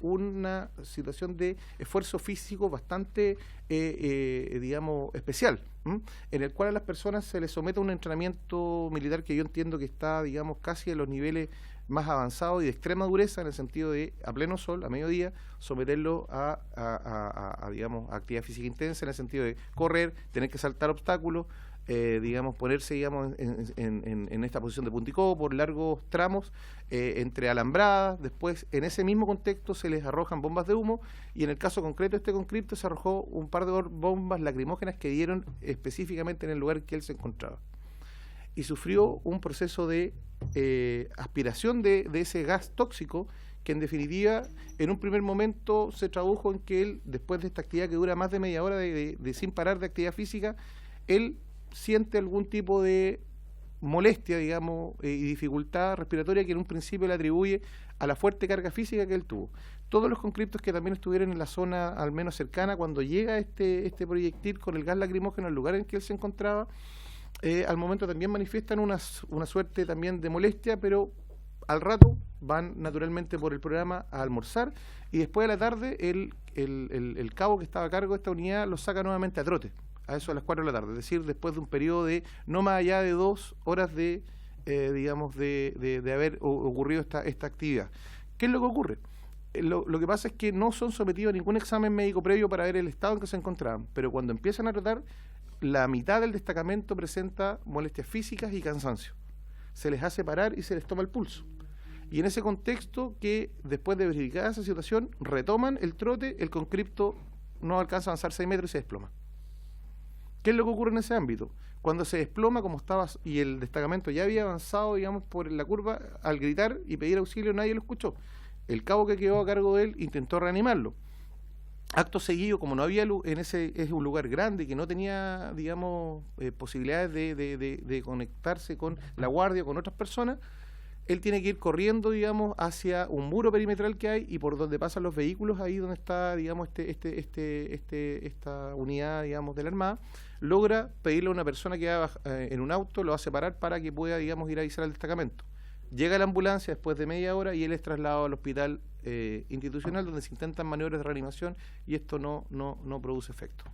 una situación de esfuerzo físico bastante, digamos, especial, en el cual a las personas se les somete a un entrenamiento militar que yo entiendo que está, digamos, casi a los niveles más avanzados y de extrema dureza, en el sentido de, a pleno sol, a mediodía, someterlo a digamos, a actividad física intensa, en el sentido de correr, tener que saltar obstáculos, digamos, ponerse, digamos, en esta posición de punticó por largos tramos, entre alambradas. Después, en ese mismo contexto, se les arrojan bombas de humo, y en el caso concreto de este conscripto se arrojó un par de bombas lacrimógenas que dieron específicamente en el lugar que él se encontraba. Y sufrió un proceso de aspiración de ese gas tóxico, que en definitiva en un primer momento se tradujo en que él, después de esta actividad que dura más de media hora de sin parar de actividad física, él siente algún tipo de molestia, digamos, y dificultad respiratoria que en un principio le atribuye a la fuerte carga física que él tuvo. Todos los conscriptos que también estuvieron en la zona al menos cercana, cuando llega este proyectil con el gas lacrimógeno al lugar en que él se encontraba, al momento también manifiestan una suerte también de molestia, pero al rato van naturalmente por el programa a almorzar, y después de la tarde el cabo que estaba a cargo de esta unidad los saca nuevamente a trote, a eso a las 4 de la tarde, es decir, después de un periodo de no más allá de 2 horas de, digamos, de haber ocurrido esta actividad. ¿Qué es lo que ocurre? Lo que pasa es que no son sometidos a ningún examen médico previo para ver el estado en que se encontraban, pero cuando empiezan a trotar, la mitad del destacamento presenta molestias físicas y cansancio. se les hace parar y se les toma el pulso. Y en ese contexto que después de verificar esa situación, retoman el trote, el conscripto no alcanza a avanzar 6 metros y se desploma. ¿Qué es lo que ocurre en ese ámbito? Cuando se desploma, como estaba, y el destacamento ya había avanzado, digamos, por la curva, al gritar y pedir auxilio nadie lo escuchó. El cabo que quedó a cargo de él intentó reanimarlo. Acto seguido, como no había en ese, es un lugar grande que no tenía, digamos, posibilidades de conectarse con la guardia, con otras personas, él tiene que ir corriendo, digamos, hacia un muro perimetral que hay y por donde pasan los vehículos, ahí donde está, digamos, esta unidad, digamos, de la Armada, logra pedirle a una persona que va en un auto, lo hace parar para que pueda, digamos, ir a avisar al destacamento. Llega la ambulancia después de media hora y él es trasladado al hospital institucional donde se intentan maniobras de reanimación y esto no produce efecto.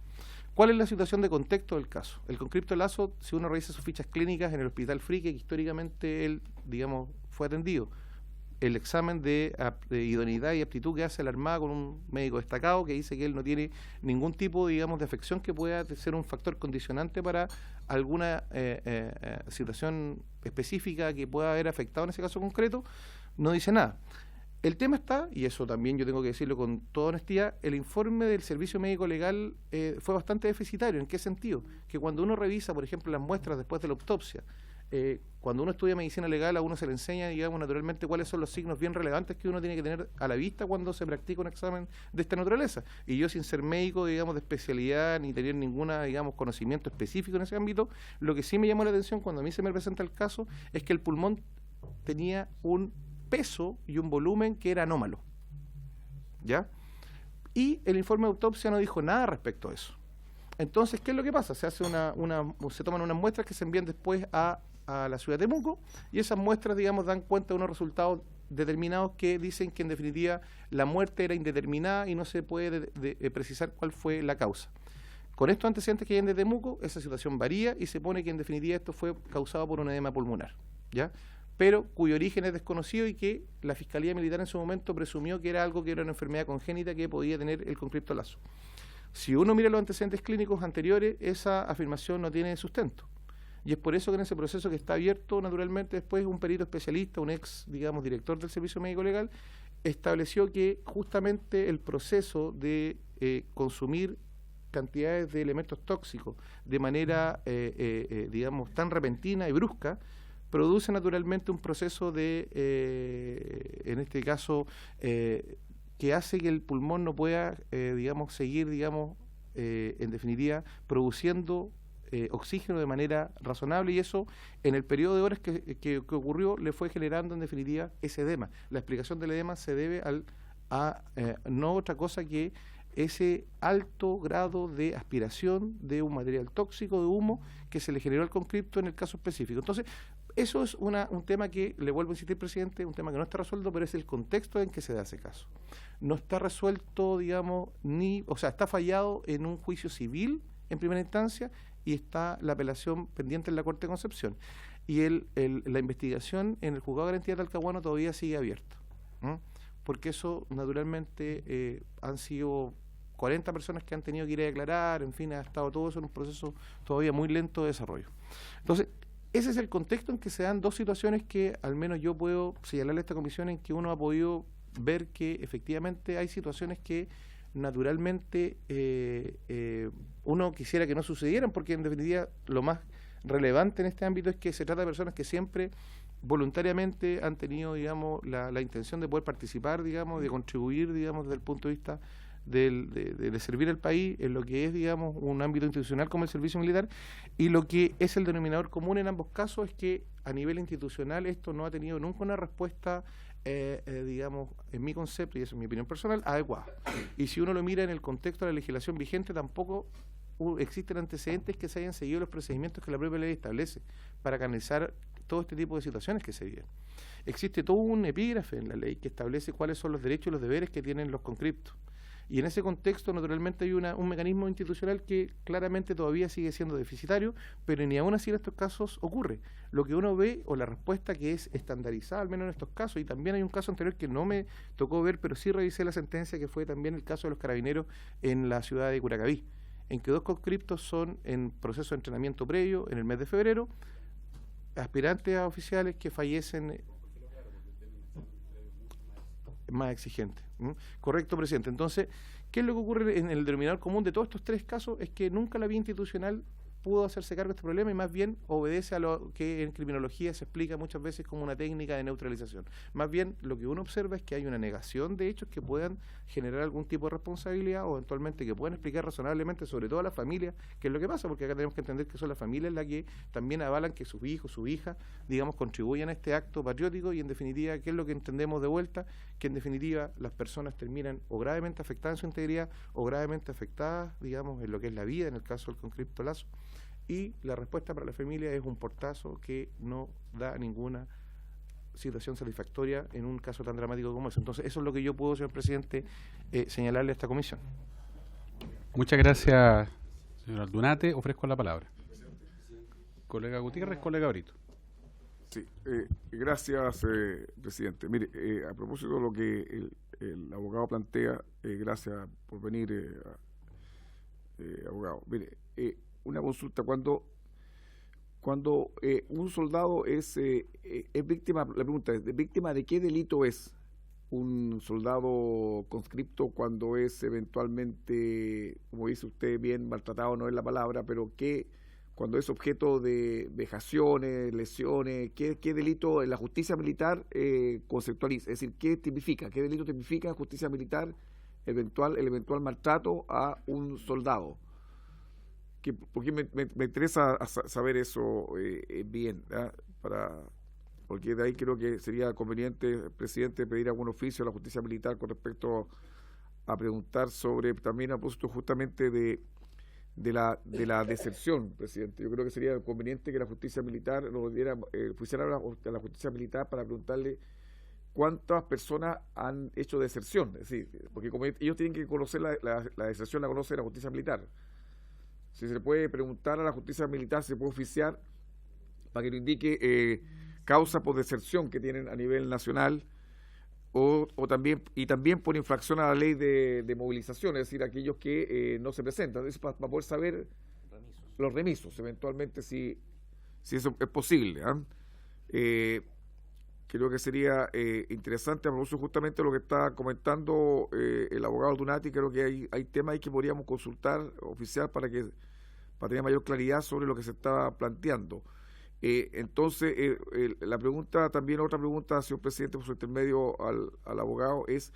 ¿Cuál es la situación de contexto del caso? El conscripto Lazo, si uno revisa sus fichas clínicas en el Hospital Frique, que históricamente él, digamos, fue atendido, el examen de idoneidad y aptitud que hace la Armada con un médico destacado que dice que él no tiene ningún tipo, digamos, de afección que pueda ser un factor condicionante para alguna situación específica que pueda haber afectado en ese caso concreto, no dice nada. El tema está, y eso también yo tengo que decirlo con toda honestidad, el informe del Servicio Médico Legal fue bastante deficitario. ¿En qué sentido? Que cuando uno revisa, por ejemplo, las muestras después de la autopsia, cuando uno estudia medicina legal, a uno se le enseña, digamos, naturalmente cuáles son los signos bien relevantes que uno tiene que tener a la vista cuando se practica un examen de esta naturaleza. Y yo, sin ser médico, digamos, de especialidad, ni tener ninguna, digamos, conocimiento específico en ese ámbito, lo que sí me llamó la atención cuando a mí se me presenta el caso es que el pulmón tenía un peso y un volumen que era anómalo, ¿ya? Y el informe de autopsia no dijo nada respecto a eso. Entonces, ¿qué es lo que pasa? Se hace se toman unas muestras que se envían después a la ciudad de Temuco y esas muestras, digamos, dan cuenta de unos resultados determinados que dicen que en definitiva la muerte era indeterminada y no se puede precisar cuál fue la causa. Con estos antecedentes que hay en Temuco, esa situación varía y se pone que en definitiva esto fue causado por un edema pulmonar, ¿ya? Pero cuyo origen es desconocido y que la Fiscalía Militar en su momento presumió que era algo que era una enfermedad congénita que podía tener el conscripto Lazo. Si uno mira los antecedentes clínicos anteriores, esa afirmación no tiene sustento. Y es por eso que en ese proceso que está abierto, naturalmente, después un perito especialista, un ex, digamos, director del Servicio Médico Legal, estableció que justamente el proceso de consumir cantidades de elementos tóxicos de manera, digamos, tan repentina y brusca, produce naturalmente un proceso de, en este caso, que hace que el pulmón no pueda, digamos, seguir, digamos, en definitiva, produciendo oxígeno de manera razonable y eso, en el periodo de horas que ocurrió, le fue generando, en definitiva, ese edema. La explicación del edema se debe a no otra cosa que ese alto grado de aspiración de un material tóxico, de humo, que se le generó al conscripto en el caso específico. Entonces, eso es un tema que, le vuelvo a insistir, presidente, un tema que no está resuelto, pero es el contexto en que se da ese caso. No está resuelto, digamos, está fallado en un juicio civil en primera instancia y está la apelación pendiente en la Corte de Concepción. Y la investigación en el Juzgado de Garantía de Talcahuano todavía sigue abierta, porque eso, naturalmente, han sido 40 personas que han tenido que ir a declarar, en fin, ha estado todo eso en un proceso todavía muy lento de desarrollo. Entonces, ese es el contexto en que se dan dos situaciones que al menos yo puedo señalarle a esta comisión en que uno ha podido ver que efectivamente hay situaciones que naturalmente uno quisiera que no sucedieran, porque en definitiva lo más relevante en este ámbito es que se trata de personas que siempre voluntariamente han tenido, digamos, la intención de poder participar, digamos, de contribuir, digamos, desde el punto de vista de servir al país en lo que es, digamos, un ámbito institucional como el servicio militar, y lo que es el denominador común en ambos casos es que a nivel institucional esto no ha tenido nunca una respuesta, digamos, en mi concepto, y eso es mi opinión personal, adecuada. Y si uno lo mira en el contexto de la legislación vigente, tampoco existen antecedentes que se hayan seguido los procedimientos que la propia ley establece para canalizar todo este tipo de situaciones que se viven. Existe todo un epígrafe en la ley que establece cuáles son los derechos y los deberes que tienen los conscriptos. Y en ese contexto, naturalmente, hay un mecanismo institucional que claramente todavía sigue siendo deficitario, pero ni aún así en estos casos ocurre. Lo que uno ve, o la respuesta que es estandarizada, al menos en estos casos, y también hay un caso anterior que no me tocó ver, pero sí revisé la sentencia, que fue también el caso de los carabineros en la ciudad de Curacaví, en que 2 conscriptos son en proceso de entrenamiento previo en el mes de febrero, aspirantes a oficiales que fallecen más exigente. Correcto, presidente. Entonces, ¿qué es lo que ocurre en el denominador común de todos estos 3 casos? Es que nunca la vía institucional pudo hacerse cargo de este problema y más bien obedece a lo que en criminología se explica muchas veces como una técnica de neutralización. Más bien lo que uno observa es que hay una negación de hechos que puedan generar algún tipo de responsabilidad o eventualmente que puedan explicar razonablemente, sobre todo a la familia, qué es lo que pasa, porque acá tenemos que entender que son las familias las que también avalan que sus hijos, su hija, digamos, contribuyan a este acto patriótico y en definitiva, ¿qué es lo que entendemos de vuelta? Que en definitiva las personas terminan o gravemente afectadas en su integridad o gravemente afectadas, digamos, en lo que es la vida, en el caso del conscripto Lazo. Y la respuesta para la familia es un portazo que no da ninguna situación satisfactoria en un caso tan dramático como ese. Entonces, eso es lo que yo puedo, señor presidente, señalarle a esta comisión. Muchas gracias, señor Aldunate. Ofrezco la palabra. Colega Gutiérrez, colega Brito. Sí, gracias, presidente. Mire, a propósito de lo que el abogado plantea, gracias por venir, abogado. Mire, una consulta, cuando un soldado es víctima, la pregunta es, ¿víctima de qué delito es un soldado conscripto cuando es eventualmente, como dice usted bien, maltratado no es la palabra, pero cuando es objeto de vejaciones, lesiones, ¿qué delito en la justicia militar conceptualiza? Es decir, ¿qué delito tipifica en justicia militar el eventual maltrato a un soldado? Porque me interesa saber eso bien, porque de ahí creo que sería conveniente, presidente, pedir algún oficio a la justicia militar con respecto a preguntar sobre, también a propósito justamente de la deserción, presidente. Yo creo que sería conveniente que la justicia militar lo diera, fuera a la justicia militar para preguntarle cuántas personas han hecho deserción, es decir, porque como ellos tienen que conocer la deserción, la conoce la justicia militar. Si se le puede preguntar a la justicia militar, se puede oficiar para que lo indique causa por deserción que tienen a nivel nacional o también por infracción a la ley de movilización, es decir, aquellos que no se presentan. Eso para poder saber los remisos, eventualmente si eso es posible. Creo que sería interesante, a propósito justamente de lo que está comentando el abogado Aldunate. Creo que hay temas ahí que podríamos consultar oficial para tener mayor claridad sobre lo que se está planteando. Entonces, la pregunta, también otra pregunta, señor presidente, por su intermedio al abogado, es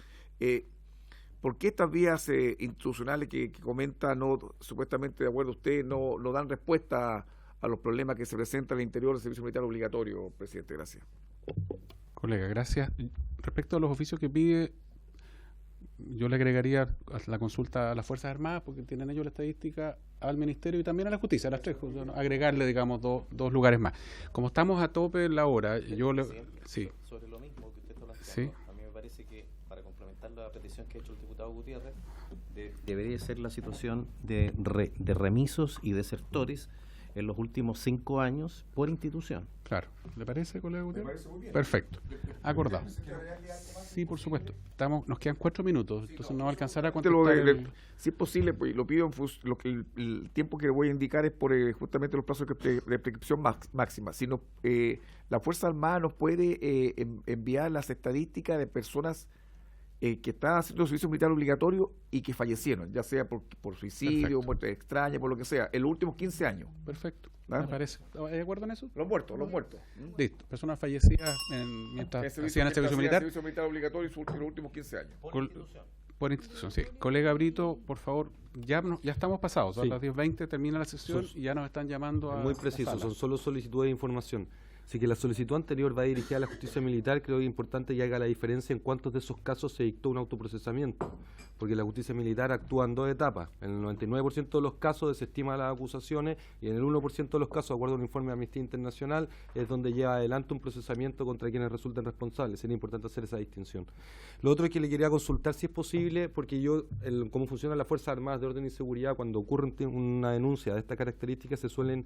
¿por qué estas vías institucionales que comenta, supuestamente de acuerdo a usted, no dan respuesta a los problemas que se presentan al interior del servicio militar obligatorio, presidente? Gracias. Colega, gracias. Respecto a los oficios que pide, yo le agregaría la consulta a las Fuerzas Armadas, porque tienen ellos la estadística, al Ministerio y también a la Justicia, a las 3, agregarle, digamos, dos lugares más. Como estamos a tope en la hora, sí. Sobre lo mismo que usted está planteando, sí. A mí me parece que, para complementar la petición que ha hecho el diputado Gutiérrez, debería ser la situación de remisos y desertores en los últimos 5 años por institución. Claro. ¿Le parece, colega Gutiérrez? Me parece muy bien. Perfecto. Acordado. Sí, por supuesto. Nos quedan 4 minutos, entonces no va a alcanzar a contestar. Si es posible, pues lo pido el tiempo que le voy a indicar es por justamente los plazos de prescripción máxima. Si la Fuerza Armada nos puede enviar las estadísticas de personas que están haciendo servicio militar obligatorio y que fallecieron, ya sea por suicidio, Perfecto. Muerte extraña, por lo que sea, en los últimos 15 años. Perfecto. ¿Ah? Me parece. ¿De acuerdo en eso? Los muertos. Listo. Personas fallecidas mientras hacían el servicio militar. Servicio militar obligatorio en los últimos 15 años. Por institución, sí. Colega Brito, por favor, ya estamos pasados. A Sí. las 10:20 termina la sesión y ya nos están llamando a. Muy preciso, la sala. son solo solicitudes de información. Así que la solicitud anterior va dirigida a la justicia militar. Creo que es importante que haga la diferencia en cuántos de esos casos se dictó un autoprocesamiento, porque la justicia militar actúa en 2 etapas. En el 99% de los casos desestima las acusaciones y en el 1% de los casos, de acuerdo a un informe de Amnistía Internacional, es donde lleva adelante un procesamiento contra quienes resulten responsables. Sería importante hacer esa distinción. Lo otro es que le quería consultar si es posible, porque cómo funcionan las Fuerzas Armadas de Orden y Seguridad, cuando ocurre una denuncia de esta característica, se suelen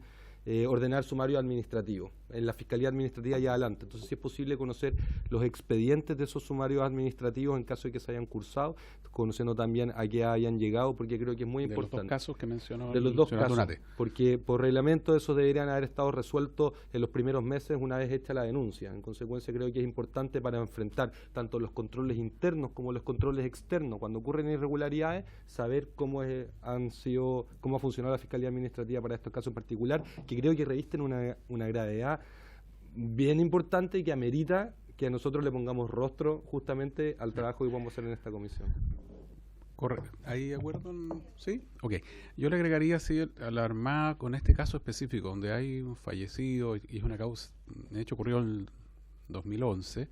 ordenar sumario administrativo, en la Fiscalía Administrativa y adelante. Entonces, si es posible conocer los expedientes de esos sumarios administrativos en caso de que se hayan cursado, conociendo también a qué hayan llegado, porque creo que es muy importante. De los dos casos que mencionó De los dos señor casos, Aldunate. porque por reglamento esos deberían haber estado resueltos en los primeros meses una vez hecha la denuncia. En consecuencia, creo que es importante para enfrentar tanto los controles internos como los controles externos. Cuando ocurren irregularidades, saber cómo cómo ha funcionado la Fiscalía Administrativa para estos casos en particular, que creo que revisten una gravedad bien importante y que amerita que nosotros le pongamos rostro justamente al trabajo que vamos a hacer en esta comisión. Correcto. ¿Hay de acuerdo? ¿Sí? Ok. Yo le agregaría sí, a la Armada con este caso específico, donde hay un fallecido y es una causa, de hecho ocurrió en el 2011,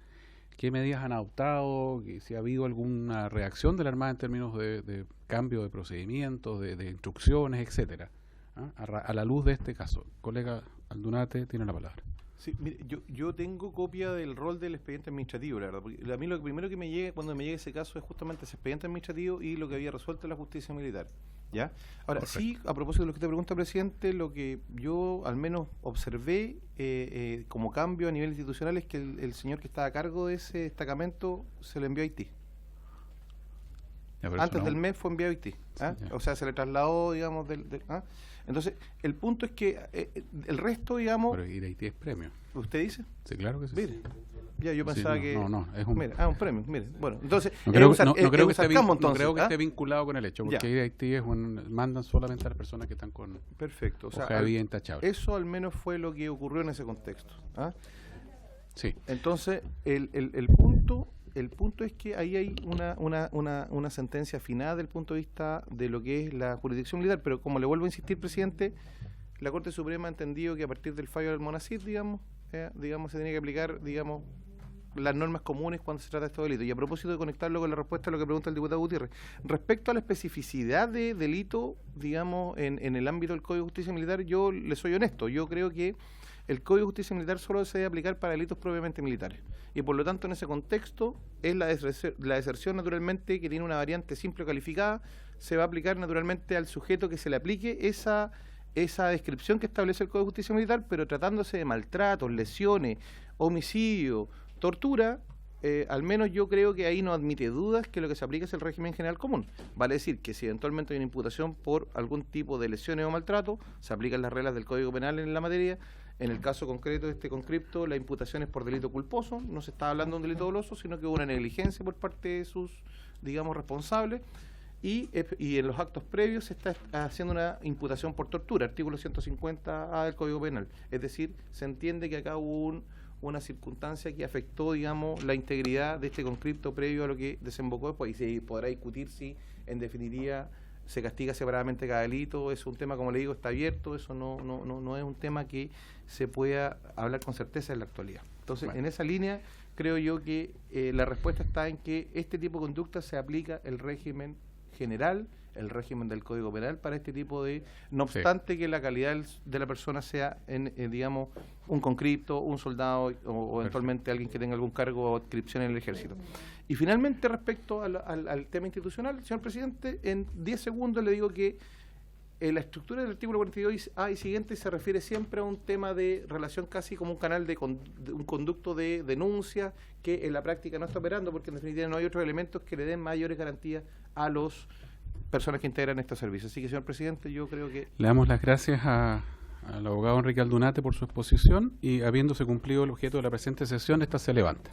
¿qué medidas han adoptado? Si ha habido alguna reacción de la Armada en términos de cambio de procedimientos, de instrucciones, etcétera? ¿Ah? A la luz de este caso. Colega Aldunate tiene la palabra. Sí, mire, yo tengo copia del rol del expediente administrativo, la verdad, porque a mí lo primero que me llega cuando me llega ese caso es justamente ese expediente administrativo y lo que había resuelto la justicia militar, ¿ya? Ahora, Perfecto. sí, a propósito de lo que te pregunta, presidente, lo que yo al menos observé como cambio a nivel institucional es que el señor que estaba a cargo de ese destacamento se lo envió a Haití. Ya, pero Antes eso no- del mes fue enviado a Haití, ¿ah? Sí, ya. O sea, se le trasladó, digamos, ¿ah? Entonces, el punto es que el resto, digamos, Pero ir a Haití es premio. ¿usted dice? Sí, claro que sí. Mire, ya yo Sí, pensaba no, que... no, es un... Mire, un premio, mire. Bueno, entonces, No creo, es un no creo que esté, sarcasmo, no entonces, creo que ¿ah? esté vinculado con el hecho, porque Ya. ir a Haití mandan solamente a las personas que están con Perfecto. O sea, hoja de vida intachable. eso al menos fue lo que ocurrió en ese contexto. ¿Ah? Sí. Entonces, el punto es que ahí hay una sentencia afinada desde el punto de vista de lo que es la jurisdicción militar, pero como le vuelvo a insistir, presidente, la Corte Suprema ha entendido que a partir del fallo del Monacid, digamos, se tiene que aplicar, digamos, las normas comunes cuando se trata de estos delitos. Y a propósito de conectarlo con la respuesta a lo que pregunta el diputado Gutiérrez, respecto a la especificidad de delito, digamos, en el ámbito del Código de Justicia Militar, yo le soy honesto, yo creo que el Código de Justicia Militar solo se debe aplicar para delitos propiamente militares. Y por lo tanto, en ese contexto, es la deserción, naturalmente, que tiene una variante simple o calificada, se va a aplicar naturalmente al sujeto que se le aplique esa descripción que establece el Código de Justicia Militar, pero tratándose de maltratos, lesiones, homicidio, tortura, al menos yo creo que ahí no admite dudas que lo que se aplica es el régimen general común. Vale decir que si eventualmente hay una imputación por algún tipo de lesiones o maltrato, se aplican las reglas del Código Penal en la materia. En el caso concreto de este conscripto, la imputación es por delito culposo, no se está hablando de un delito doloso, sino que hubo una negligencia por parte de sus, digamos, responsables. Y en los actos previos se está haciendo una imputación por tortura, artículo 150A del Código Penal. Es decir, se entiende que acá hubo una circunstancia que afectó, digamos, la integridad de este conscripto previo a lo que desembocó después. Y se podrá discutir si, en definitiva, se castiga separadamente cada delito. Es un tema, como le digo, está abierto. Eso no es un tema que se pueda hablar con certeza en la actualidad. Entonces, Bueno. en esa línea, creo yo que la respuesta está en que este tipo de conducta se aplica el régimen general, el régimen del Código Penal para este tipo de, no obstante que la calidad de la persona sea, digamos, un conscripto, un soldado o eventualmente alguien que tenga algún cargo o adscripción en el ejército. Y finalmente, respecto al tema institucional, señor presidente, en 10 segundos le digo que la estructura del artículo 42A y siguiente se refiere siempre a un tema de relación casi como un canal de un conducto de denuncia que en la práctica no está operando porque en definitiva no hay otros elementos que le den mayores garantías a las personas que integran estos servicios. Así que, señor presidente, yo creo que... Le damos las gracias al abogado Enrique Aldunate por su exposición y habiéndose cumplido el objeto de la presente sesión, esta se levanta.